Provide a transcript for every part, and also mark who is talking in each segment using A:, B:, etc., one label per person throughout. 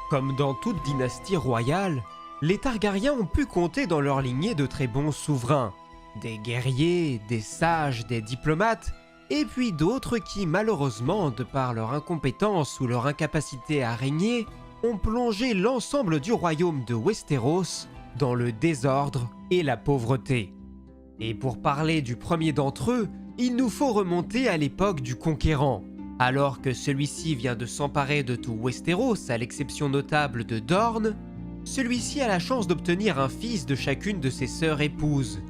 A: Comme dans toute dynastie royale, les Targaryens ont pu compter dans leur lignée de très bons souverains. Des guerriers, des sages, des diplomates, et puis d'autres qui malheureusement, de par leur incompétence ou leur incapacité à régner, ont plongé l'ensemble du royaume de Westeros dans le désordre et la pauvreté. Et pour parler du premier d'entre eux, il nous faut remonter à l'époque du Conquérant. Alors que celui-ci vient de s'emparer de tout Westeros, à l'exception notable de Dorne, celui-ci a la chance d'obtenir un fils de chacune de ses sœurs épouses.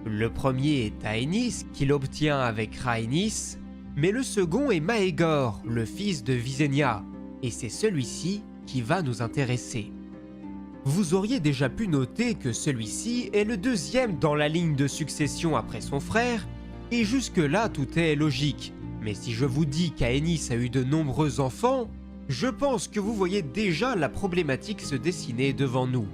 A: Le premier est Aenys, qu'il obtient avec Rhaenys, mais le second est Maegor, le fils de Visenya, et c'est celui-ci qui va nous intéresser. Vous auriez déjà pu noter que celui-ci est le deuxième dans la ligne de succession après son frère, et jusque-là tout est logique. Mais si je vous dis qu'Aenys a eu de nombreux enfants, je pense que vous voyez déjà la problématique se dessiner devant nous.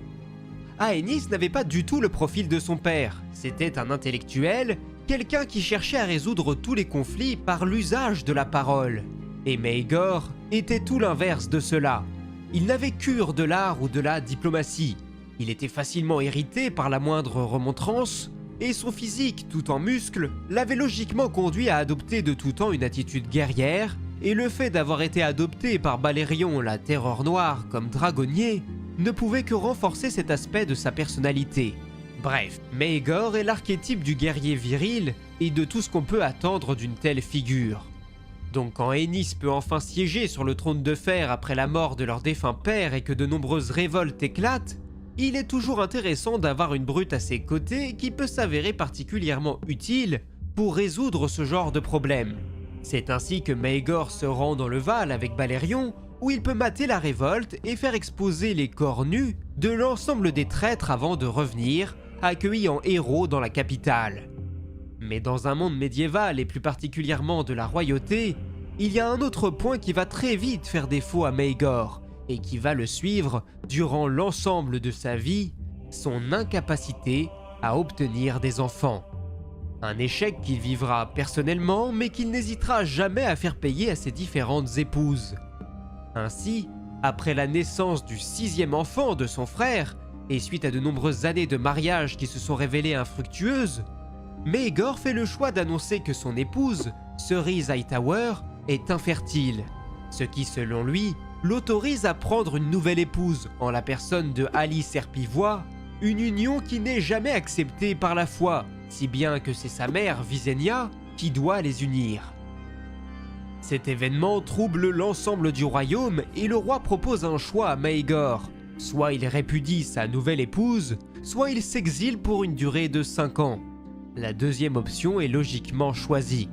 A: Aenys n'avait pas du tout le profil de son père, c'était un intellectuel, quelqu'un qui cherchait à résoudre tous les conflits par l'usage de la parole. Et Maegor était tout l'inverse de cela. Il n'avait cure de l'art ou de la diplomatie. Il était facilement irrité par la moindre remontrance, et son physique, tout en muscles, l'avait logiquement conduit à adopter de tout temps une attitude guerrière, et le fait d'avoir été adopté par Balerion, la Terreur Noire, comme dragonnier, ne pouvait que renforcer cet aspect de sa personnalité. Bref, Maegor est l'archétype du guerrier viril et de tout ce qu'on peut attendre d'une telle figure. Donc quand Aenys peut enfin siéger sur le trône de fer après la mort de leur défunt père et que de nombreuses révoltes éclatent, il est toujours intéressant d'avoir une brute à ses côtés qui peut s'avérer particulièrement utile pour résoudre ce genre de problème. C'est ainsi que Maegor se rend dans le Val avec Balerion, où il peut mater la révolte et faire exposer les corps nus de l'ensemble des traîtres avant de revenir, accueillis en héros dans la capitale. Mais dans un monde médiéval et plus particulièrement de la royauté, il y a un autre point qui va très vite faire défaut à Maegor, et qui va le suivre durant l'ensemble de sa vie, son incapacité à obtenir des enfants. Un échec qu'il vivra personnellement, mais qu'il n'hésitera jamais à faire payer à ses différentes épouses. Ainsi, après la naissance du 6e enfant de son frère, et suite à de nombreuses années de mariage qui se sont révélées infructueuses, Maegor fait le choix d'annoncer que son épouse, Cerise Hightower, est infertile, ce qui, selon lui, l'autorise à prendre une nouvelle épouse en la personne de Aly Serpivoy, une union qui n'est jamais acceptée par la foi, si bien que c'est sa mère, Visenya, qui doit les unir. Cet événement trouble l'ensemble du royaume et le roi propose un choix à Maegor. Soit il répudie sa nouvelle épouse, soit il s'exile pour une durée de 5 ans. La deuxième option est logiquement choisie.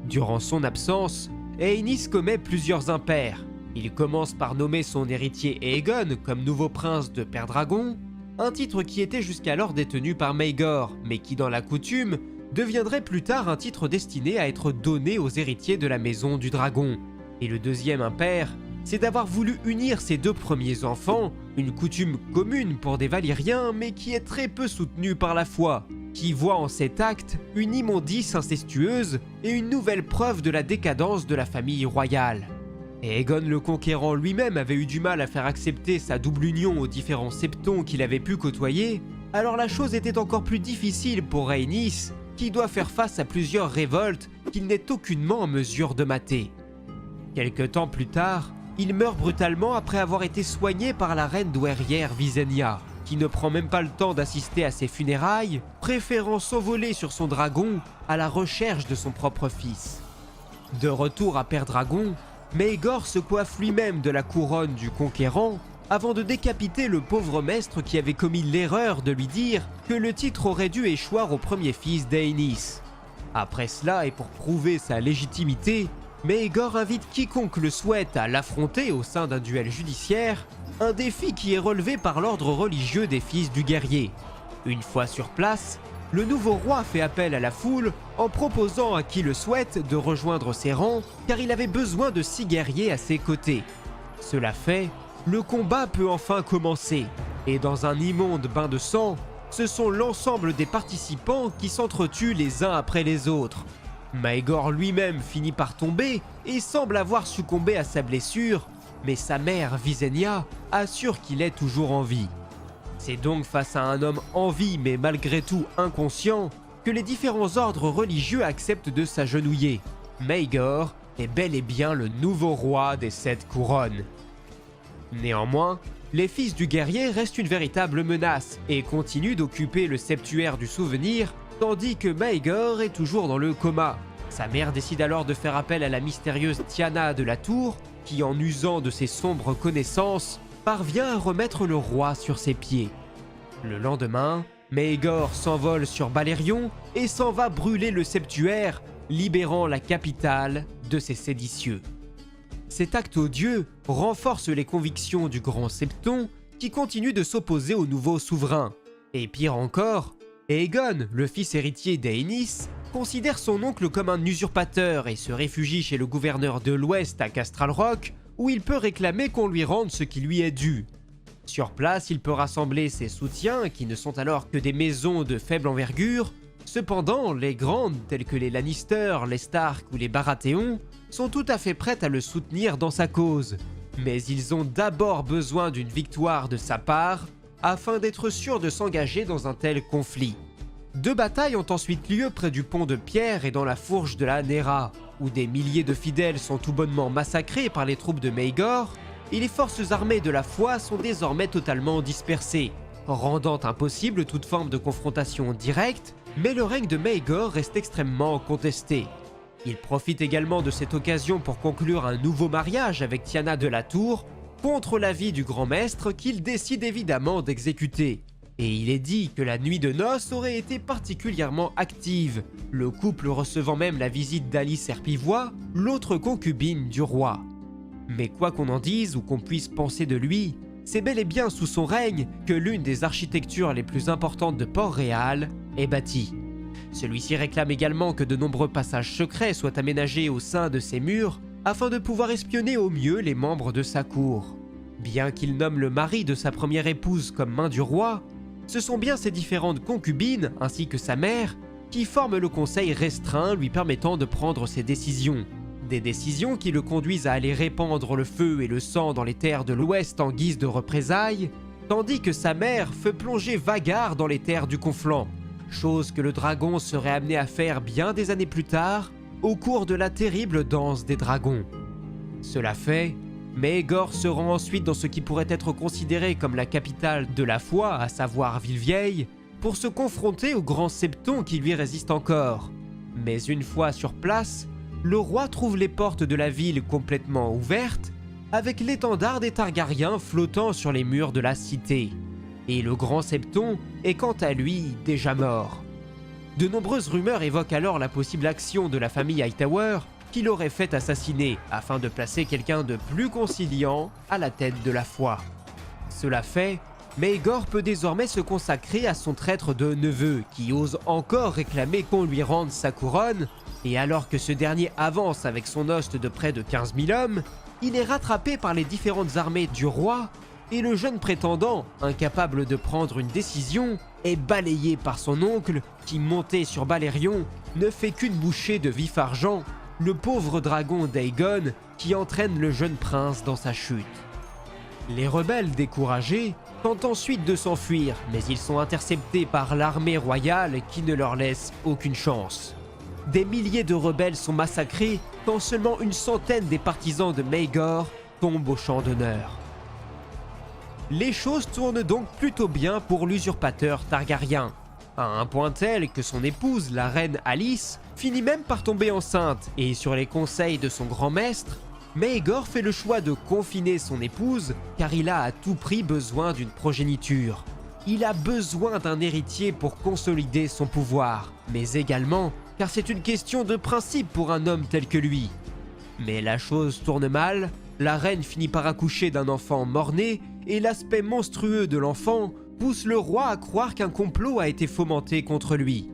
A: Durant son absence, Aenys commet plusieurs impairs. Il commence par nommer son héritier Aegon comme nouveau prince de Père-Dragon, un titre qui était jusqu'alors détenu par Maegor, mais qui dans la coutume deviendrait plus tard un titre destiné à être donné aux héritiers de la Maison du Dragon. Et le deuxième impair, c'est d'avoir voulu unir ses 2 premiers enfants, une coutume commune pour des Valyriens mais qui est très peu soutenue par la foi, qui voit en cet acte une immondice incestueuse et une nouvelle preuve de la décadence de la famille royale. Aegon le Conquérant lui-même avait eu du mal à faire accepter sa double union aux différents septons qu'il avait pu côtoyer, alors la chose était encore plus difficile pour Rhaenys, qui doit faire face à plusieurs révoltes qu'il n'est aucunement en mesure de mater. Quelque temps plus tard, il meurt brutalement après avoir été soigné par la reine douairière Visenya, qui ne prend même pas le temps d'assister à ses funérailles, préférant s'envoler sur son dragon à la recherche de son propre fils. De retour à Père-Dragon, Maegor se coiffe lui-même de la couronne du Conquérant avant de décapiter le pauvre maître qui avait commis l'erreur de lui dire que le titre aurait dû échoir au premier fils d'Aenys. Après cela, et pour prouver sa légitimité, Maegor invite quiconque le souhaite à l'affronter au sein d'un duel judiciaire, un défi qui est relevé par l'ordre religieux des fils du guerrier. Une fois sur place, le nouveau roi fait appel à la foule en proposant à qui le souhaite de rejoindre ses rangs car il avait besoin de 6 guerriers à ses côtés. Cela fait, le combat peut enfin commencer et dans un immonde bain de sang, ce sont l'ensemble des participants qui s'entretuent les uns après les autres. Maegor lui-même finit par tomber et semble avoir succombé à sa blessure, mais sa mère, Visenya, assure qu'il est toujours en vie. C'est donc face à un homme en vie mais malgré tout inconscient que les différents ordres religieux acceptent de s'agenouiller. Maegor est bel et bien le nouveau roi des 7 couronnes. Néanmoins, les fils du guerrier restent une véritable menace et continuent d'occuper le septuaire du souvenir, tandis que Maegor est toujours dans le coma. Sa mère décide alors de faire appel à la mystérieuse Tiana de la Tour, qui en usant de ses sombres connaissances, parvient à remettre le roi sur ses pieds. Le lendemain, Maegor s'envole sur Balerion et s'en va brûler le septuaire, libérant la capitale de ses séditieux. Cet acte odieux renforce les convictions du grand Septon qui continue de s'opposer au nouveau souverain. Et pire encore, Aegon, le fils héritier d'Aenys, considère son oncle comme un usurpateur et se réfugie chez le gouverneur de l'Ouest à Castral Rock, où il peut réclamer qu'on lui rende ce qui lui est dû. Sur place, il peut rassembler ses soutiens, qui ne sont alors que des maisons de faible envergure. Cependant, les grandes, telles que les Lannister, les Stark ou les Baratheon, sont tout à fait prêtes à le soutenir dans sa cause. Mais ils ont d'abord besoin d'une victoire de sa part, afin d'être sûrs de s'engager dans un tel conflit. 2 batailles ont ensuite lieu près du pont de pierre et dans la fourche de la Nera, où des milliers de fidèles sont tout bonnement massacrés par les troupes de Maegor, et les forces armées de la foi sont désormais totalement dispersées, rendant impossible toute forme de confrontation directe, mais le règne de Maegor reste extrêmement contesté. Il profite également de cette occasion pour conclure un nouveau mariage avec Tiana de la Tour, contre l'avis du grand maître qu'il décide évidemment d'exécuter. Et il est dit que la nuit de noces aurait été particulièrement active, le couple recevant même la visite d'Alice Herpivoix, l'autre concubine du roi. Mais quoi qu'on en dise ou qu'on puisse penser de lui, c'est bel et bien sous son règne que l'une des architectures les plus importantes de Port-Réal est bâtie. Celui-ci réclame également que de nombreux passages secrets soient aménagés au sein de ses murs afin de pouvoir espionner au mieux les membres de sa cour. Bien qu'il nomme le mari de sa première épouse comme main du roi, ce sont bien ses différentes concubines ainsi que sa mère qui forment le conseil restreint lui permettant de prendre ses décisions. Des décisions qui le conduisent à aller répandre le feu et le sang dans les terres de l'Ouest en guise de représailles, tandis que sa mère fait plonger Vhagar dans les terres du Conflant, chose que le dragon serait amené à faire bien des années plus tard, au cours de la terrible danse des dragons. Cela fait, Maegor se rend ensuite dans ce qui pourrait être considéré comme la capitale de la foi, à savoir Villevieille, pour se confronter au grand Septon qui lui résiste encore. Mais une fois sur place, le roi trouve les portes de la ville complètement ouvertes, avec l'étendard des Targaryens flottant sur les murs de la cité. Et le grand Septon est quant à lui déjà mort. De nombreuses rumeurs évoquent alors la possible action de la famille Hightower qui l'aurait fait assassiner afin de placer quelqu'un de plus conciliant à la tête de la foi. Cela fait, Maegor peut désormais se consacrer à son traître de neveu qui ose encore réclamer qu'on lui rende sa couronne, et alors que ce dernier avance avec son host de près de 15 000 hommes, il est rattrapé par les différentes armées du roi et le jeune prétendant, incapable de prendre une décision, est balayé par son oncle qui, monté sur Balerion, ne fait qu'une bouchée de vif-argent, le pauvre dragon d'Aegon qui entraîne le jeune prince dans sa chute. Les rebelles découragés tentent ensuite de s'enfuir, mais ils sont interceptés par l'armée royale qui ne leur laisse aucune chance. Des milliers de rebelles sont massacrés quand seulement une centaine des partisans de Maegor tombent au champ d'honneur. Les choses tournent donc plutôt bien pour l'usurpateur targaryen, à un point tel que son épouse, la reine Alice, finit même par tomber enceinte et sur les conseils de son grand maître, Maegor fait le choix de confiner son épouse car il a à tout prix besoin d'une progéniture. Il a besoin d'un héritier pour consolider son pouvoir, mais également car c'est une question de principe pour un homme tel que lui. Mais la chose tourne mal, la reine finit par accoucher d'un enfant mort-né et l'aspect monstrueux de l'enfant pousse le roi à croire qu'un complot a été fomenté contre lui.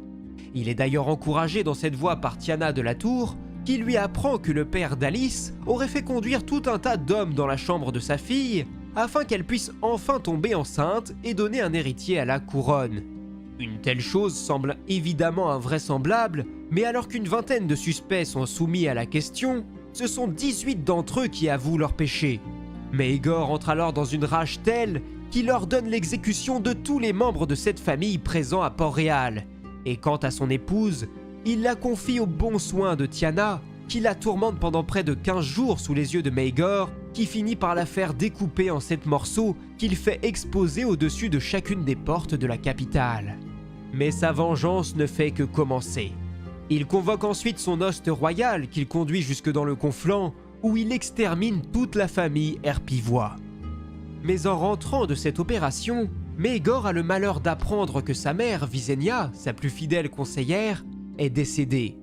A: Il est d'ailleurs encouragé dans cette voie par Tiana de la Tour, qui lui apprend que le père d'Alice aurait fait conduire tout un tas d'hommes dans la chambre de sa fille, afin qu'elle puisse enfin tomber enceinte et donner un héritier à la couronne. Une telle chose semble évidemment invraisemblable, Mais alors qu'une vingtaine de suspects sont soumis à la question, ce sont 18 d'entre eux qui avouent leur péché. Maegor entre alors dans une rage telle qu'il ordonne l'exécution de tous les membres de cette famille présents à Port-Réal. Et quant à son épouse, il la confie aux bons soins de Tiana, qui la tourmente pendant près de 15 jours sous les yeux de Maegor, qui finit par la faire découper en 7 morceaux qu'il fait exposer au-dessus de chacune des portes de la capitale. Mais sa vengeance ne fait que commencer. Il convoque ensuite son hoste royal qu'il conduit jusque dans le Conflent, où il extermine toute la famille herpivois. Mais en rentrant de cette opération, Maegor a le malheur d'apprendre que sa mère, Visenya, sa plus fidèle conseillère, est décédée.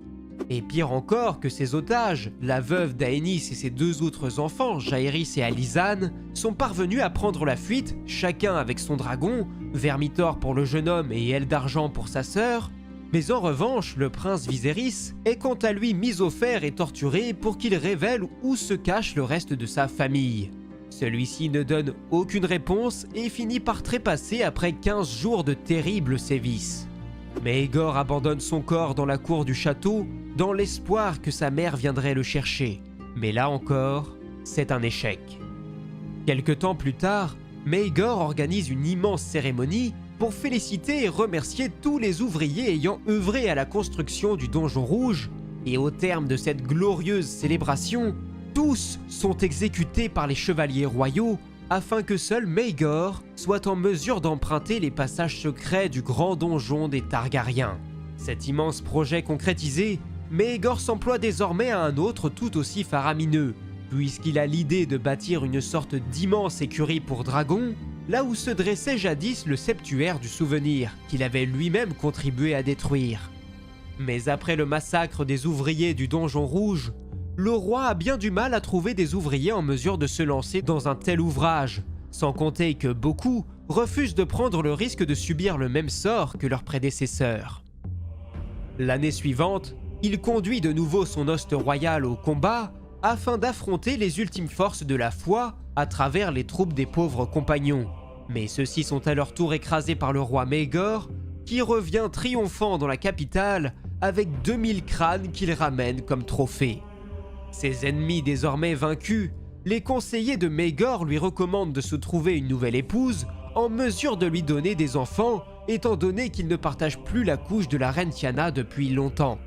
A: Et pire encore que ses otages, la veuve d'Aenys et ses 2 autres enfants, Jaehaerys et Alysanne, sont parvenus à prendre la fuite, chacun avec son dragon, Vermithor pour le jeune homme et Aile d'Argent pour sa sœur. Mais en revanche, le prince Viserys est quant à lui mis au fer et torturé pour qu'il révèle où se cache le reste de sa famille. Celui-ci ne donne aucune réponse et finit par trépasser après 15 jours de terribles sévices. Maegor abandonne son corps dans la cour du château dans l'espoir que sa mère viendrait le chercher. Mais là encore, c'est un échec. Quelque temps plus tard, Maegor organise une immense cérémonie pour féliciter et remercier tous les ouvriers ayant œuvré à la construction du Donjon Rouge, et au terme de cette glorieuse célébration, tous sont exécutés par les chevaliers royaux afin que seul Maegor soit en mesure d'emprunter les passages secrets du grand donjon des Targaryens. Cet immense projet concrétisé, Maegor s'emploie désormais à un autre tout aussi faramineux, puisqu'il a l'idée de bâtir une sorte d'immense écurie pour dragons, là où se dressait jadis le septuaire du souvenir, qu'il avait lui-même contribué à détruire. Mais après le massacre des ouvriers du Donjon Rouge, le roi a bien du mal à trouver des ouvriers en mesure de se lancer dans un tel ouvrage, sans compter que beaucoup refusent de prendre le risque de subir le même sort que leurs prédécesseurs. L'année suivante, il conduit de nouveau son hoste royal au combat afin d'affronter les ultimes forces de la foi à travers les troupes des pauvres compagnons. Mais ceux-ci sont à leur tour écrasés par le roi Maegor, qui revient triomphant dans la capitale avec 2000 crânes qu'il ramène comme trophée. Ses ennemis désormais vaincus, les conseillers de Maegor lui recommandent de se trouver une nouvelle épouse en mesure de lui donner des enfants, étant donné qu'il ne partage plus la couche de la reine Tiana depuis longtemps.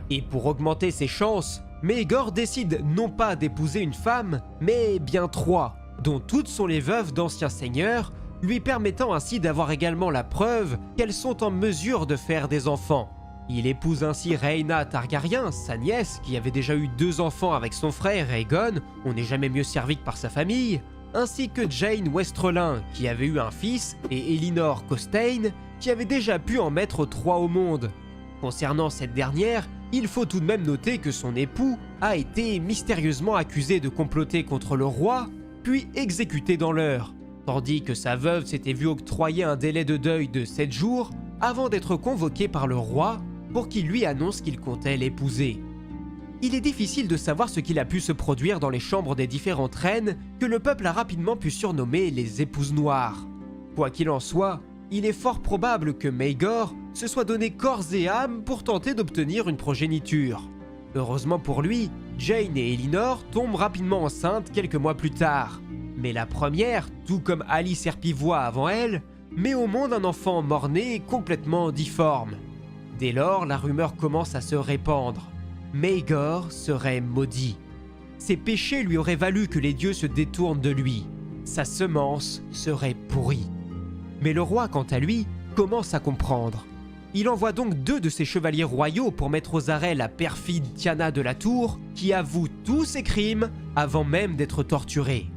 A: Et pour augmenter ses chances, Maegor décide non pas d'épouser une femme, mais bien 3, dont toutes sont les veuves d'anciens seigneurs, lui permettant ainsi d'avoir également la preuve qu'elles sont en mesure de faire des enfants. Il épouse ainsi Rhaena Targaryen, sa nièce, qui avait déjà eu 2 enfants avec son frère Aegon, on n'est jamais mieux servi que par sa famille, ainsi que Jeyne Westrelin, qui avait eu un fils, et Elinor Costaigne, qui avait déjà pu en mettre 3 au monde. Concernant cette dernière, il faut tout de même noter que son époux a été mystérieusement accusé de comploter contre le roi, puis exécuté dans l'heure, tandis que sa veuve s'était vue octroyer un délai de deuil de 7 jours avant d'être convoquée par le roi pour qu'il lui annonce qu'il comptait l'épouser. Il est difficile de savoir ce qu'il a pu se produire dans les chambres des différentes reines que le peuple a rapidement pu surnommer les épouses noires. Quoi qu'il en soit, il est fort probable que Maegor se soit donné corps et âme pour tenter d'obtenir une progéniture. Heureusement pour lui, Jeyne et Elinor tombent rapidement enceintes quelques mois plus tard. Mais la première, tout comme Alice Herpivois avant elle, met au monde un enfant mort-né complètement difforme. Dès lors, la rumeur commence à se répandre. Maegor serait maudit. Ses péchés lui auraient valu que les dieux se détournent de lui. Sa semence serait pourrie. Mais le roi, quant à lui, commence à comprendre. Il envoie donc 2 de ses chevaliers royaux pour mettre aux arrêts la perfide Tiana de la Tour, qui avoue tous ses crimes avant même d'être torturée.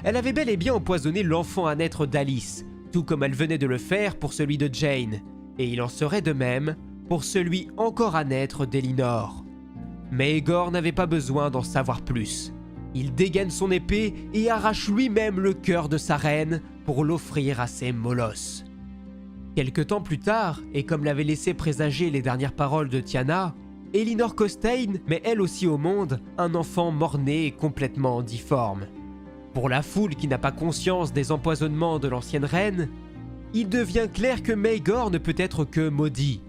A: Elle avait bel et bien empoisonné l'enfant à naître d'Alice, tout comme elle venait de le faire pour celui de Jeyne, et il en serait de même pour celui encore à naître d'Elinor. Maegor n'avait pas besoin d'en savoir plus. Il dégaine son épée et arrache lui-même le cœur de sa reine pour l'offrir à ses molosses. Quelque temps plus tard, et comme l'avaient laissé présager les dernières paroles de Tiana, Elinor Costaigne met elle aussi au monde un enfant mort-né et complètement difforme. Pour la foule qui n'a pas conscience des empoisonnements de l'ancienne reine, il devient clair que Maegor ne peut être que maudit.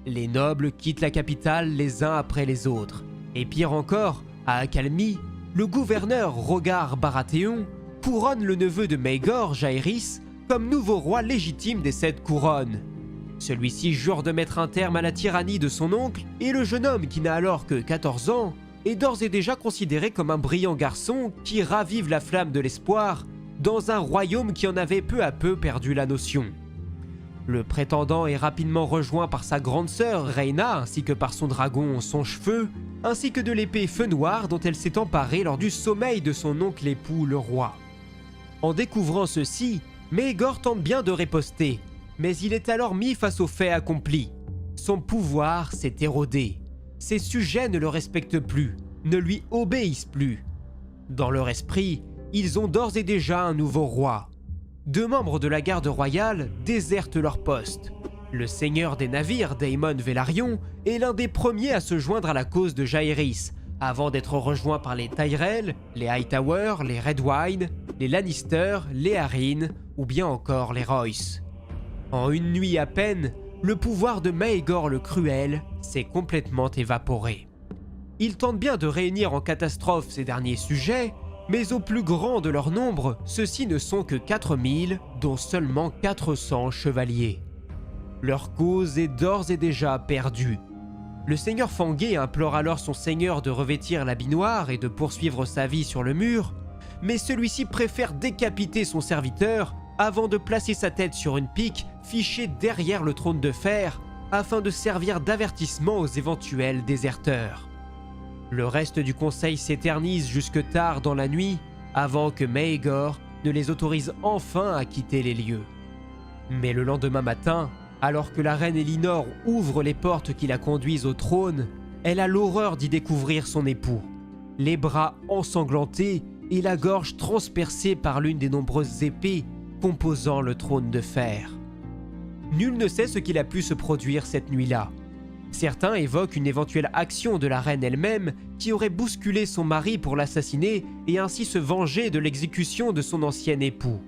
A: Les nobles quittent la capitale les uns après les autres. Et pire encore, à Accalmie, le gouverneur Rogar Baratheon couronne le neveu de Maegor, Jaehaerys, comme nouveau roi légitime des 7 couronnes. Celui-ci jure de mettre un terme à la tyrannie de son oncle, et le jeune homme qui n'a alors que 14 ans est d'ores et déjà considéré comme un brillant garçon qui ravive la flamme de l'espoir dans un royaume qui en avait peu à peu perdu la notion. Le prétendant est rapidement rejoint par sa grande sœur Rhaena ainsi que par son dragon Sonchefeu, ainsi que de l'épée Feu Noir dont elle s'est emparée lors du sommeil de son oncle époux le roi. En découvrant ceci, Maegor tente bien de riposter, mais il est alors mis face aux faits accomplis. Son pouvoir s'est érodé. Ses sujets ne le respectent plus, ne lui obéissent plus. Dans leur esprit, ils ont d'ores et déjà un nouveau roi. 2 membres de la garde royale désertent leur poste. Le seigneur des navires, Daemon Velaryon, est l'un des premiers à se joindre à la cause de Jaehaerys, avant d'être rejoint par les Tyrell, les Hightower, les Redwyne, les Lannister, les Arryn ou bien encore les Royce. En une nuit à peine, le pouvoir de Maegor le Cruel s'est complètement évaporé. Il tente bien de réunir en catastrophe ces derniers sujets, mais au plus grand de leur nombre, ceux-ci ne sont que 4000, dont seulement 400 chevaliers. Leur cause est d'ores et déjà perdue. Le seigneur Fangué implore alors son seigneur de revêtir l'habit noir et de poursuivre sa vie sur le mur, mais celui-ci préfère décapiter son serviteur avant de placer sa tête sur une pique fichée derrière le trône de fer afin de servir d'avertissement aux éventuels déserteurs. Le reste du conseil s'éternise jusque tard dans la nuit avant que Maegor ne les autorise enfin à quitter les lieux. Mais le lendemain matin, alors que la reine Elinor ouvre les portes qui la conduisent au trône, elle a l'horreur d'y découvrir son époux, les bras ensanglantés et la gorge transpercée par l'une des nombreuses épées composant le trône de fer. Nul ne sait ce qu'il a pu se produire cette nuit-là. Certains évoquent une éventuelle action de la reine elle-même qui aurait bousculé son mari pour l'assassiner et ainsi se venger de l'exécution de son ancien époux.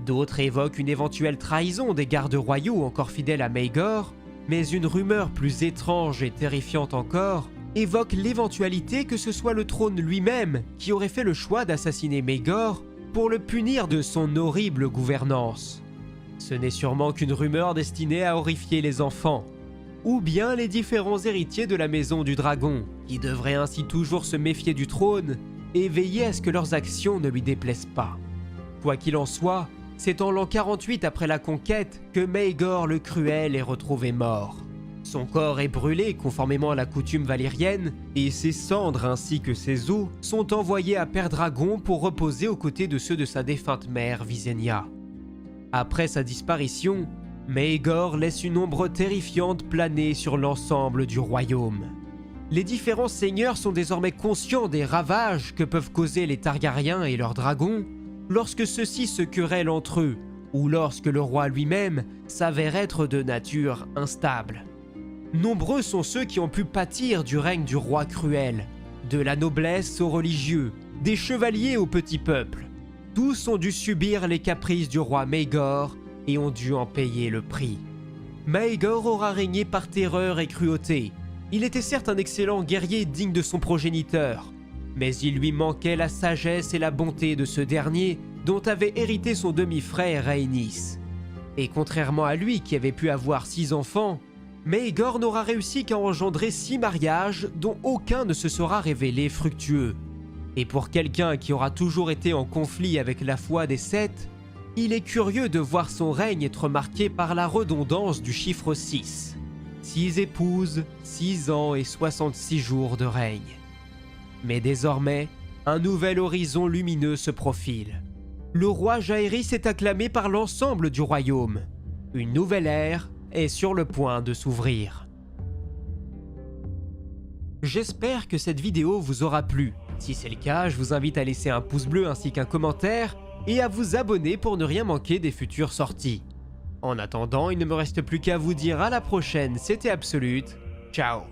A: D'autres évoquent une éventuelle trahison des gardes royaux encore fidèles à Maegor, mais une rumeur plus étrange et terrifiante encore évoque l'éventualité que ce soit le trône lui-même qui aurait fait le choix d'assassiner Maegor pour le punir de son horrible gouvernance. Ce n'est sûrement qu'une rumeur destinée à horrifier les enfants, ou bien les différents héritiers de la maison du dragon, qui devraient ainsi toujours se méfier du trône et veiller à ce que leurs actions ne lui déplaisent pas. Quoi qu'il en soit, c'est en l'an 48 après la conquête que Maegor le Cruel est retrouvé mort. Son corps est brûlé conformément à la coutume valérienne et ses cendres ainsi que ses os sont envoyés à Pendragon pour reposer aux côtés de ceux de sa défunte mère Visenya. Après sa disparition, Maegor laisse une ombre terrifiante planer sur l'ensemble du royaume. Les différents seigneurs sont désormais conscients des ravages que peuvent causer les Targaryens et leurs dragons lorsque ceux-ci se querellent entre eux ou lorsque le roi lui-même s'avère être de nature instable. Nombreux sont ceux qui ont pu pâtir du règne du roi cruel, de la noblesse aux religieux, des chevaliers au petit peuple. Tous ont dû subir les caprices du roi Maegor et ont dû en payer le prix. Maegor aura régné par terreur et cruauté. Il était certes un excellent guerrier digne de son progéniteur, mais il lui manquait la sagesse et la bonté de ce dernier dont avait hérité son demi-frère Rhaenys. Et contrairement à lui qui avait pu avoir 6 enfants, Maegor n'aura réussi qu'à engendrer 6 mariages dont aucun ne se sera révélé fructueux. Et pour quelqu'un qui aura toujours été en conflit avec la foi des 7, il est curieux de voir son règne être marqué par la redondance du chiffre 6. 6 épouses, 6 ans et 66 jours de règne. Mais désormais, un nouvel horizon lumineux se profile. Le roi Jaehaerys est acclamé par l'ensemble du royaume. Une nouvelle ère est sur le point de s'ouvrir. J'espère que cette vidéo vous aura plu. Si c'est le cas, je vous invite à laisser un pouce bleu ainsi qu'un commentaire et à vous abonner pour ne rien manquer des futures sorties. En attendant, il ne me reste plus qu'à vous dire à la prochaine, c'était Absolute. Ciao.